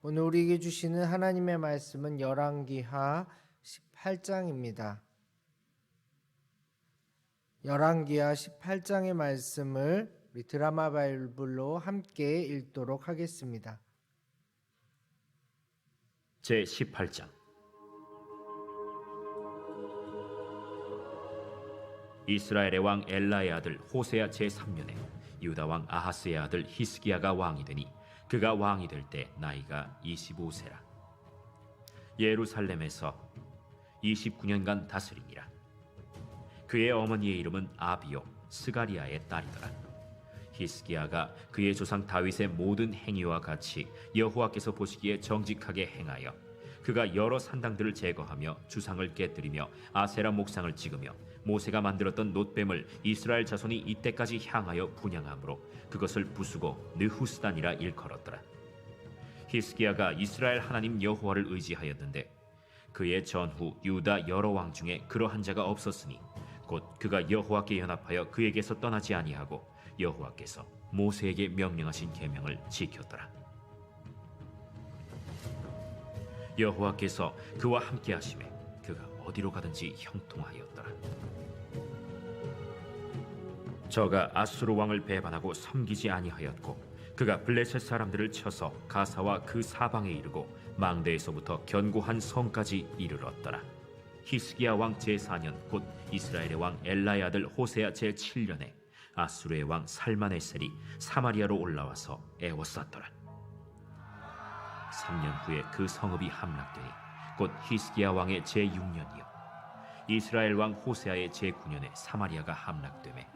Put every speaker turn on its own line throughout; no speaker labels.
오늘 우리에게 주시는 하나님의 말씀은 열왕기하 18장입니다. 열왕기하 18장의 말씀을 우리 드라마 바이블로 함께 읽도록 하겠습니다.
제 18장. 이스라엘의 왕 엘라의 아들 호세아 제3년에 유다 왕 아하스의 아들 히스기야가 왕이 되니 그가 왕이 될 때 나이가 25세라. 예루살렘에서 29년간 다스리니라. 그의 어머니의 이름은 아비요 스가리아의 딸이더라. 히스기야가 그의 조상 다윗의 모든 행위와 같이 여호와께서 보시기에 정직하게 행하여 그가 여러 산당들을 제거하며 주상을 깨뜨리며 아세라 목상을 찍으며 모세가 만들었던 놋뱀을 이스라엘 자손이 이때까지 향하여 분향함으로 그것을 부수고 느후스단이라 일컬었더라. 히스기야가 이스라엘 하나님 여호와를 의지하였는데 그의 전후 유다 여러 왕 중에 그러한 자가 없었으니 곧 그가 여호와께 연합하여 그에게서 떠나지 아니하고 여호와께서 모세에게 명령하신 계명을 지켰더라. 여호와께서 그와 함께 하심에 그가 어디로 가든지 형통하였더라. 저가 아수르 왕을 배반하고 섬기지 아니하였고 그가 블레셋 사람들을 쳐서 가사와 그 사방에 이르고 망대에서부터 견고한 성까지 이르렀더라. 히스기야 왕 제4년 곧 이스라엘의 왕 엘라의 아들 호세아 제7년에 아수르의 왕 살마네셀이 사마리아로 올라와서 애워쌌더라. 3년 후에 그 성읍이 함락되니 곧 히스기야 왕의 제6년이요 이스라엘 왕 호세아의 제9년에 사마리아가 함락되매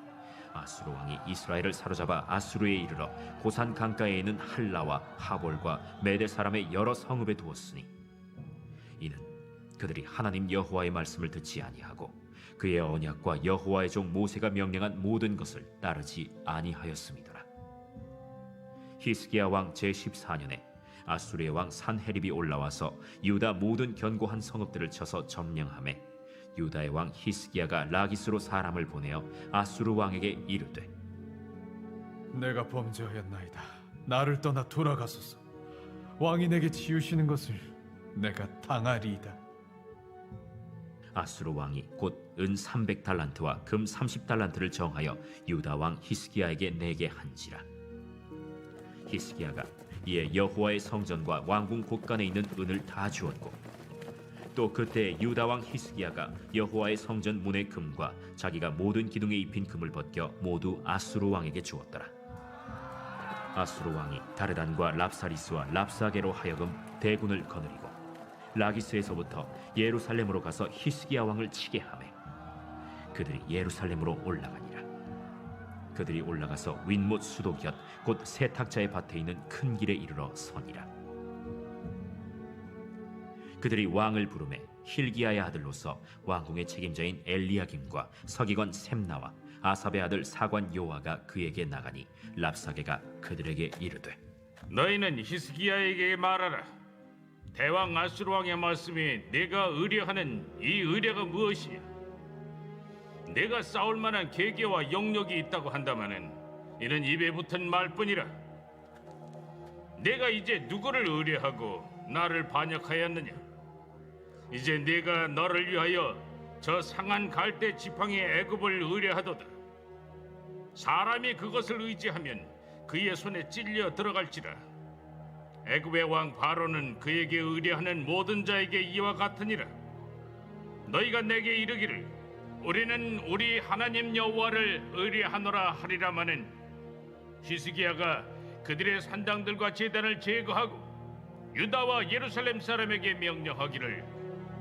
아수르 왕이 이스라엘을 사로잡아 아수르에 이르러 고산 강가에 있는 할라와 하볼과 메대 사람의 여러 성읍에 두었으니 이는 그들이 하나님 여호와의 말씀을 듣지 아니하고 그의 언약과 여호와의 종 모세가 명령한 모든 것을 따르지 아니하였음이더라. 히스기야 왕 제14년에 아수르의 왕 산헤립이 올라와서 유다 모든 견고한 성읍들을 쳐서 점령하매 유다의 왕 히스기야가 라기스로 사람을 보내어 아수르 왕에게 이르되
내가 범죄하였나이다. 나를 떠나 돌아가소서. 왕이 내게 치우시는 것을 내가 당하리이다.
아수르 왕이 곧 은 300달란트와 금 30달란트를 정하여 유다 왕 히스기야에게 내게 한지라. 히스기야가 이에 여호와의 성전과 왕궁 곳간에 있는 은을 다 주었고 또 그때 유다 왕 히스기야가 여호와의 성전 문의 금과 자기가 모든 기둥에 입힌 금을 벗겨 모두 아수르 왕에게 주었더라. 아수르 왕이 다르단과 랍사리스와 랍사게로 하여금 대군을 거느리고 라기스에서부터 예루살렘으로 가서 히스기야 왕을 치게 하매 그들이 예루살렘으로 올라가니라. 그들이 올라가서 윗못 수도 곁 곧 세탁자의 밭에 있는 큰 길에 이르러 서니라. 그들이 왕을 부르매 힐기야의 아들로서 왕궁의 책임자인 엘리야김과 서기관 셈나와 아삽의 아들 사관 요아가 그에게 나가니 랍사게가 그들에게 이르되
너희는 히스기야에게 말하라. 대왕 아수르 왕의 말씀이 내가 의뢰하는 이 의뢰가 무엇이냐? 내가 싸울 만한 계계와 영역이 있다고 한다마는 이는 입에 붙은 말뿐이라. 내가 이제 누구를 의뢰하고 나를 반역하였느냐? 이제 내가 너를 위하여 저 상한 갈대 지팡이의 애굽을 의뢰하도다. 사람이 그것을 의지하면 그의 손에 찔려 들어갈지라. 애굽의 왕 바로는 그에게 의뢰하는 모든 자에게 이와 같으니라. 너희가 내게 이르기를 우리는 우리 하나님 여호와를 의뢰하노라 하리라마는 히스기야가 그들의 산당들과 제단을 제거하고 유다와 예루살렘 사람에게 명령하기를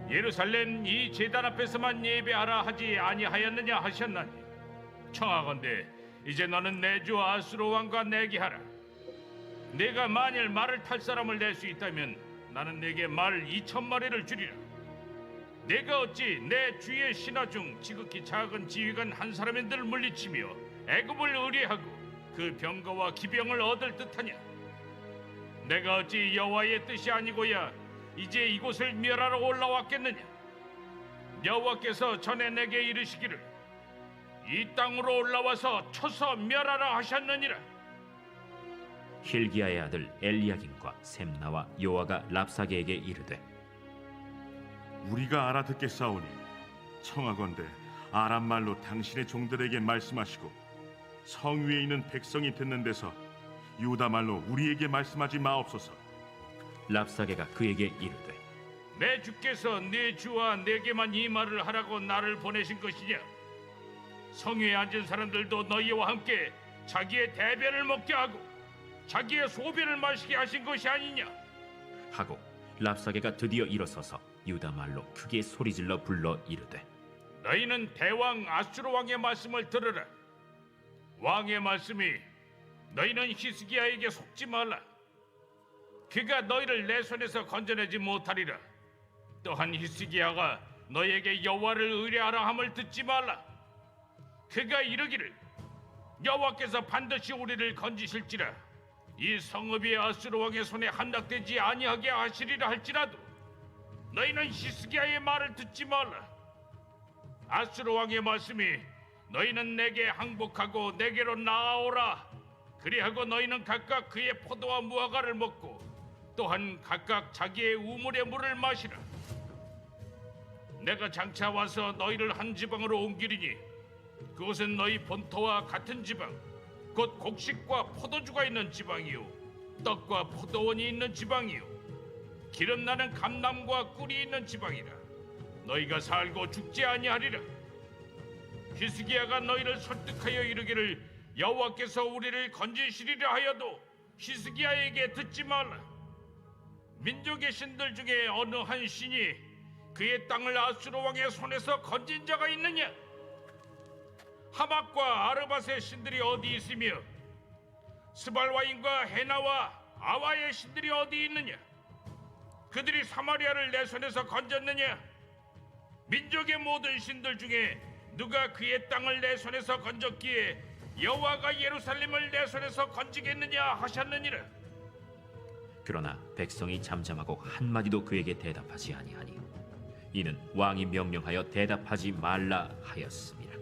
예루살렘 이 제단 앞에서만 예배하라 하지 아니하였느냐 하셨나니 청하건대 이제 너는 내 주 아수르 왕과 내게 하라. 내가 만일 말을 탈 사람을 낼 수 있다면 나는 내게 말 2,000마리를 주리라. 내가 어찌 내 주의 신하 중 지극히 작은 지휘관 한 사람인들 물리치며 애굽을 의뢰하고 그 병거와 기병을 얻을 듯하냐? 내가 어찌 여호와의 뜻이 아니고야 이제 이곳을 멸하러 올라왔겠느냐? 여호와께서 전에 내게 이르시기를 이 땅으로 올라와서 쳐서 멸하라 하셨느니라.
힐기야의 아들 엘리야김과 셈나와 요아가 랍사게에게 이르되
우리가 알아듣겠사오니 청하건대 아람 말로 당신의 종들에게 말씀하시고 성 위에 있는 백성이 듣는 데서 유다 말로 우리에게 말씀하지 마옵소서.
랍사게가 그에게 이르되
내 주께서 네 주와 내게만 이 말을 하라고 나를 보내신 것이냐? 성위에 앉은 사람들도 너희와 함께 자기의 대변을 먹게 하고 자기의 소변을 마시게 하신 것이 아니냐?
하고 랍사게가 드디어 일어서서 유다 말로 크게 소리질러 불러 이르되
너희는 대왕 아수르 왕의 말씀을 들으라. 왕의 말씀이 너희는 히스기야에게 속지 말라. 그가 너희를 내 손에서 건져내지 못하리라. 또한 히스기야가 너희에게 여호와를 의뢰하라 함을 듣지 말라. 그가 이르기를 여호와께서 반드시 우리를 건지실지라 이 성읍이 아수르 왕의 손에 함락되지 아니하게 하시리라 할지라도 너희는 히스기야의 말을 듣지 말라. 아수르 왕의 말씀이 너희는 내게 항복하고 내게로 나아오라. 그리하고 너희는 각각 그의 포도와 무화과를 먹고 또한 각각 자기의 우물의 물을 마시라. 내가 장차 와서 너희를 한 지방으로 옮기리니 그곳은 너희 본토와 같은 지방 곧 곡식과 포도주가 있는 지방이요 떡과 포도원이 있는 지방이요 기름 나는 감람과 꿀이 있는 지방이라. 너희가 살고 죽지 아니하리라. 히스기야가 너희를 설득하여 이르기를 여호와께서 우리를 건지시리라 하여도 히스기야에게 듣지 말라. 민족의 신들 중에 어느 한 신이 그의 땅을 아수르 왕의 손에서 건진 자가 있느냐? 하맛과 아르밧의 신들이 어디 있으며 스발와인과 헤나와 아와의 신들이 어디 있느냐? 그들이 사마리아를 내 손에서 건졌느냐? 민족의 모든 신들 중에 누가 그의 땅을 내 손에서 건졌기에 여호와가 예루살렘을 내 손에서 건지겠느냐 하셨느니라.
그러나 백성이 잠잠하고 한마디도 그에게 대답하지 아니하니 이는 왕이 명령하여 대답하지 말라 하였습니다.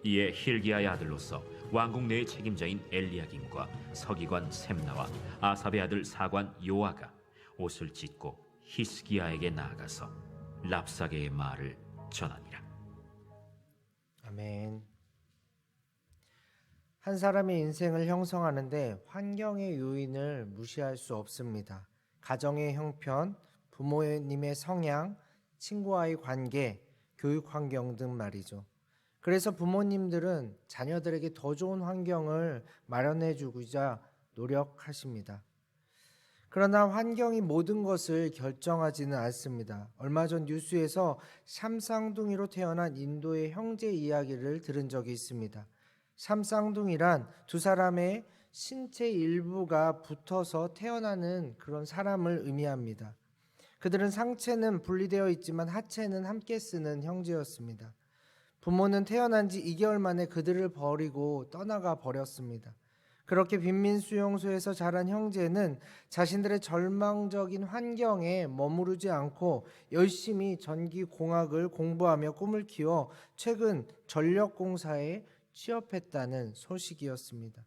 이에 힐기야의 아들로서 왕국 내의 책임자인 엘리야김과 서기관 셈나와 아삽의 아들 사관 요아가 옷을 찢고 히스기야에게 나아가서 랍사게의 말을 전하니라.
아멘. 한 사람의 인생을 형성하는데 환경의 요인을 무시할 수 없습니다. 가정의 형편, 부모님의 성향, 친구와의 관계, 교육 환경 등 말이죠. 그래서 부모님들은 자녀들에게 더 좋은 환경을 마련해 주고자 노력하십니다. 그러나 환경이 모든 것을 결정하지는 않습니다. 얼마 전 뉴스에서 샴쌍둥이로 태어난 인도의 형제 이야기를 들은 적이 있습니다. 샴쌍둥이란 두 사람의 신체 일부가 붙어서 태어나는 그런 사람을 의미합니다. 그들은 상체는 분리되어 있지만 하체는 함께 쓰는 형제였습니다. 부모는 태어난 지 2개월 만에 그들을 버리고 떠나가 버렸습니다. 그렇게 빈민 수용소에서 자란 형제는 자신들의 절망적인 환경에 머무르지 않고 열심히 전기공학을 공부하며 꿈을 키워 최근 전력공사에 취업했다는 소식이었습니다.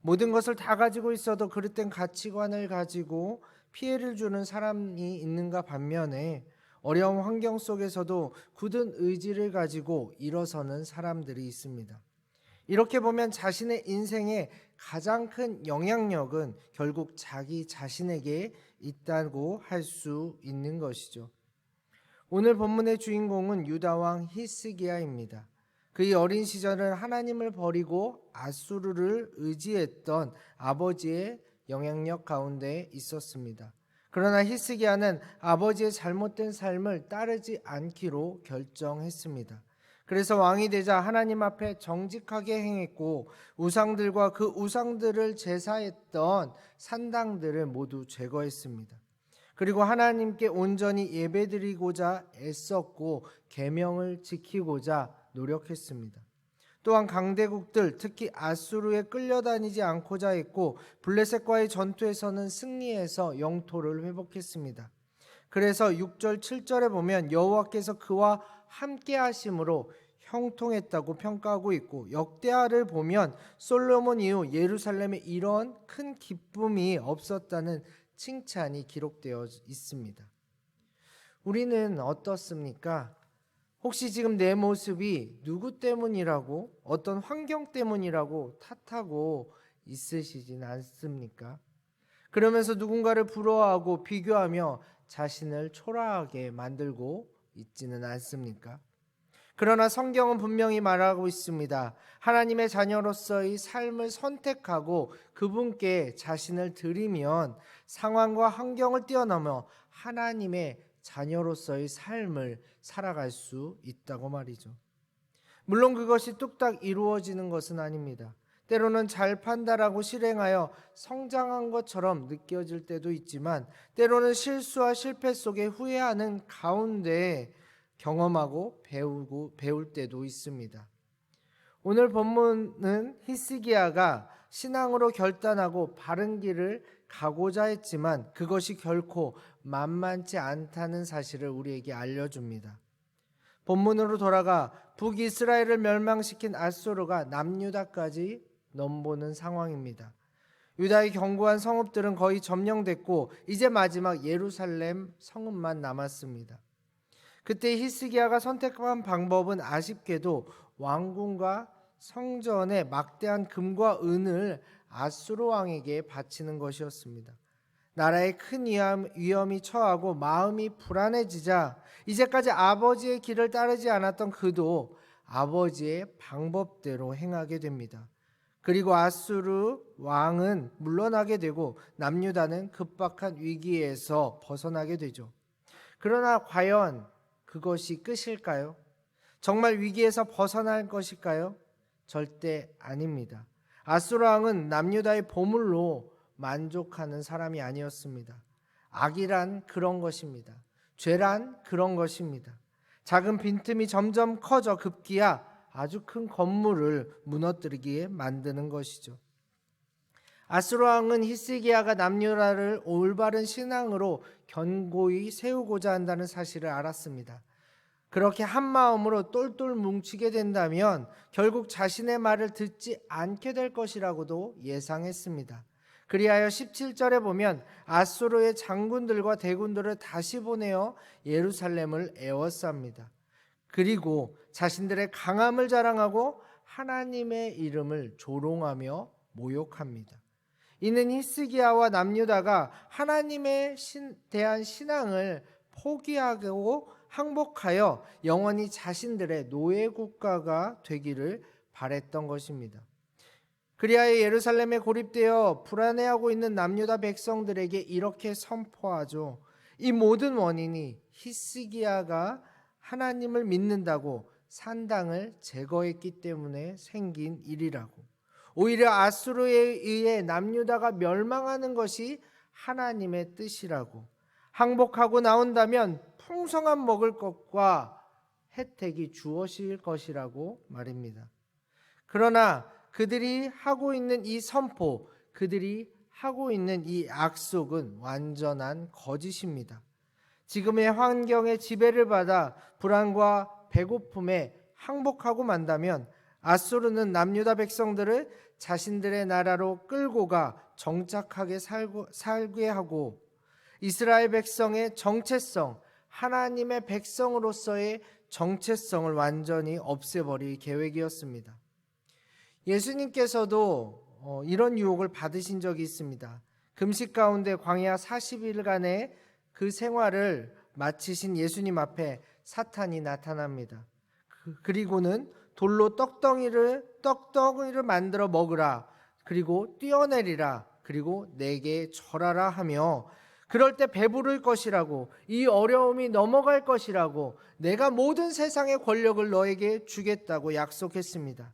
모든 것을 다 가지고 있어도 그릇된 가치관을 가지고 피해를 주는 사람이 있는가 반면에 어려운 환경 속에서도 굳은 의지를 가지고 일어서는 사람들이 있습니다. 이렇게 보면 자신의 인생의 가장 큰 영향력은 결국 자기 자신에게 있다고 할 수 있는 것이죠. 오늘 본문의 주인공은 유다왕 히스기야입니다. 그의 어린 시절은 하나님을 버리고 아수르를 의지했던 아버지의 영향력 가운데 있었습니다. 그러나 히스기야는 아버지의 잘못된 삶을 따르지 않기로 결정했습니다. 그래서 왕이 되자 하나님 앞에 정직하게 행했고 우상들과 그 우상들을 제사했던 산당들을 모두 제거했습니다. 그리고 하나님께 온전히 예배드리고자 애썼고 계명을 지키고자 노력했습니다. 또한 강대국들 특히 아수르에 끌려다니지 않고자 했고 블레셋과의 전투에서는 승리해서 영토를 회복했습니다. 그래서 6절 7절에 보면 여호와께서 그와 함께 하심으로 형통했다고 평가하고 있고, 역대하를 보면 솔로몬 이후 예루살렘에 이런 큰 기쁨이 없었다는 칭찬이 기록되어 있습니다. 우리는 어떻습니까? 혹시 지금 내 모습이 누구 때문이라고, 어떤 환경 때문이라고 탓하고 있으시진 않습니까? 그러면서 누군가를 부러워하고 비교하며 자신을 초라하게 만들고 있지는 않습니까? 그러나 성경은 분명히 말하고 있습니다. 하나님의 자녀로서의 삶을 선택하고 그분께 자신을 드리면 상황과 환경을 뛰어넘어 하나님의 자녀로서의 삶을 살아갈 수 있다고 말이죠. 물론 그것이 뚝딱 이루어지는 것은 아닙니다. 때로는 잘 판단하고 실행하여 성장한 것처럼 느껴질 때도 있지만, 때로는 실수와 실패 속에 후회하는 가운데 경험하고 배울 때도 있습니다. 오늘 본문은 히스기야가 신앙으로 결단하고 바른 길을 가고자 했지만 그것이 결코 만만치 않다는 사실을 우리에게 알려줍니다. 본문으로 돌아가 북이스라엘을 멸망시킨 앗소르가 남유다까지 넘보는 상황입니다. 유다의 견고한 성읍들은 거의 점령됐고 이제 마지막 예루살렘 성읍만 남았습니다. 그때 히스기야가 선택한 방법은 아쉽게도 왕궁과 성전의 막대한 금과 은을 앗수르 왕에게 바치는 것이었습니다. 나라에 큰 위험이 처하고 마음이 불안해지자 이제까지 아버지의 길을 따르지 않았던 그도 아버지의 방법대로 행하게 됩니다. 그리고 앗수르 왕은 물러나게 되고 남유다는 급박한 위기에서 벗어나게 되죠. 그러나 과연 그것이 끝일까요? 정말 위기에서 벗어날 것일까요? 절대 아닙니다. 앗수르 왕은 남유다의 보물로 만족하는 사람이 아니었습니다. 악이란 그런 것입니다. 죄란 그런 것입니다. 작은 빈틈이 점점 커져 급기야 아주 큰 건물을 무너뜨리게 만드는 것이죠. 앗수르 왕은 히스기야가 남유다를 올바른 신앙으로 견고히 세우고자 한다는 사실을 알았습니다. 그렇게 한 마음으로 똘똘 뭉치게 된다면 결국 자신의 말을 듣지 않게 될 것이라고도 예상했습니다. 그리하여 17절에 보면 앗수르의 장군들과 대군들을 다시 보내어 예루살렘을 에워쌉니다. 그리고 자신들의 강함을 자랑하고 하나님의 이름을 조롱하며 모욕합니다. 이는 히스기야와 남유다가 하나님에 대한 신앙을 포기하고 항복하여 영원히 자신들의 노예 국가가 되기를 바랬던 것입니다. 그리하여 예루살렘에 고립되어 불안해하고 있는 남유다 백성들에게 이렇게 선포하죠. 이 모든 원인이 히스기야가 하나님을 믿는다고 산당을 제거했기 때문에 생긴 일이라고. 오히려 앗수르에 의해 남유다가 멸망하는 것이 하나님의 뜻이라고. 항복하고 나온다면 풍성한 먹을 것과 혜택이 주어질 것이라고 말입니다. 그러나 그들이 하고 있는 이 선포, 그들이 하고 있는 이 약속은 완전한 거짓입니다. 지금의 환경의 지배를 받아 불안과 배고픔에 항복하고 만다면 앗수르는 남유다 백성들을 자신들의 나라로 끌고 가 정착하게 살게 하고 이스라엘 백성의 정체성, 하나님의 백성으로서의 정체성을 완전히 없애버릴 계획이었습니다. 예수님께서도 이런 유혹을 받으신 적이 있습니다. 금식 가운데 광야 40일간의 그 생활을 마치신 예수님 앞에 사탄이 나타납니다. 그리고는 돌로 떡덩이를 만들어 먹으라. 그리고 뛰어내리라. 그리고 내게 절하라 하며 그럴 때 배부를 것이라고, 이 어려움이 넘어갈 것이라고, 내가 모든 세상의 권력을 너에게 주겠다고 약속했습니다.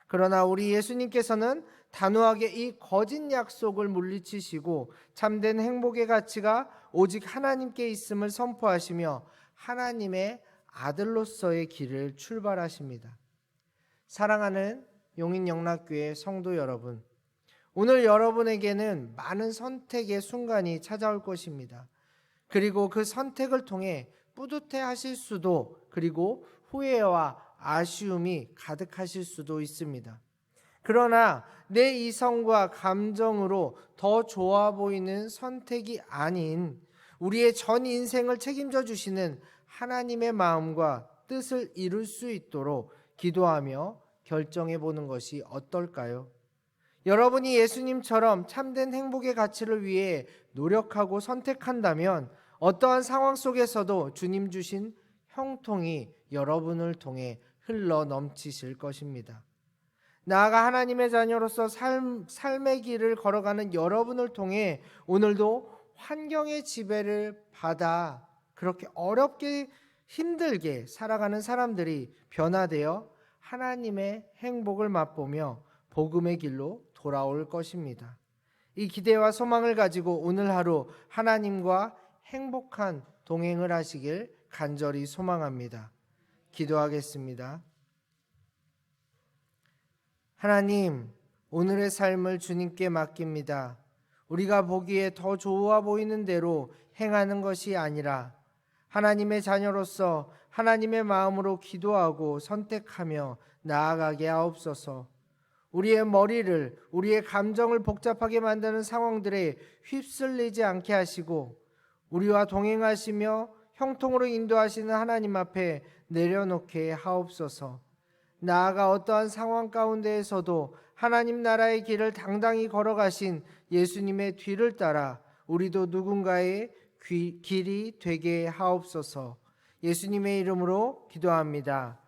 그러나 우리 예수님께서는 단호하게 이 거짓 약속을 물리치시고 참된 행복의 가치가 오직 하나님께 있음을 선포하시며 하나님의 아들로서의 길을 출발하십니다. 사랑하는 용인영락교회 성도 여러분, 오늘 여러분에게는 많은 선택의 순간이 찾아올 것입니다. 그리고 그 선택을 통해 뿌듯해 하실 수도, 그리고 후회와 아쉬움이 가득하실 수도 있습니다. 그러나 내 이성과 감정으로 더 좋아 보이는 선택이 아닌 우리의 전 인생을 책임져 주시는 하나님의 마음과 뜻을 이룰 수 있도록 기도하며 결정해 보는 것이 어떨까요? 여러분이 예수님처럼 참된 행복의 가치를 위해 노력하고 선택한다면 어떠한 상황 속에서도 주님 주신 형통이 여러분을 통해 흘러 넘치실 것입니다. 나아가 하나님의 자녀로서 삶의 길을 걸어가는 여러분을 통해 오늘도 환경의 지배를 받아 그렇게 어렵게 힘들게 살아가는 사람들이 변화되어 하나님의 행복을 맛보며 복음의 길로 돌아올 것입니다. 이 기대와 소망을 가지고 오늘 하루 하나님과 행복한 동행을 하시길 간절히 소망합니다. 기도하겠습니다. 하나님, 오늘의 삶을 주님께 맡깁니다. 우리가 보기에 더 좋아 보이는 대로 행하는 것이 아니라 하나님의 자녀로서 하나님의 마음으로 기도하고 선택하며 나아가게 하옵소서. 우리의 머리를, 우리의 감정을 복잡하게 만드는 상황들에 휩쓸리지 않게 하시고 우리와 동행하시며 형통으로 인도하시는 하나님 앞에 내려놓게 하옵소서. 나아가 어떠한 상황 가운데에서도 하나님 나라의 길을 당당히 걸어가신 예수님의 뒤를 따라 우리도 누군가의 길이 되게 하옵소서. 예수님의 이름으로 기도합니다.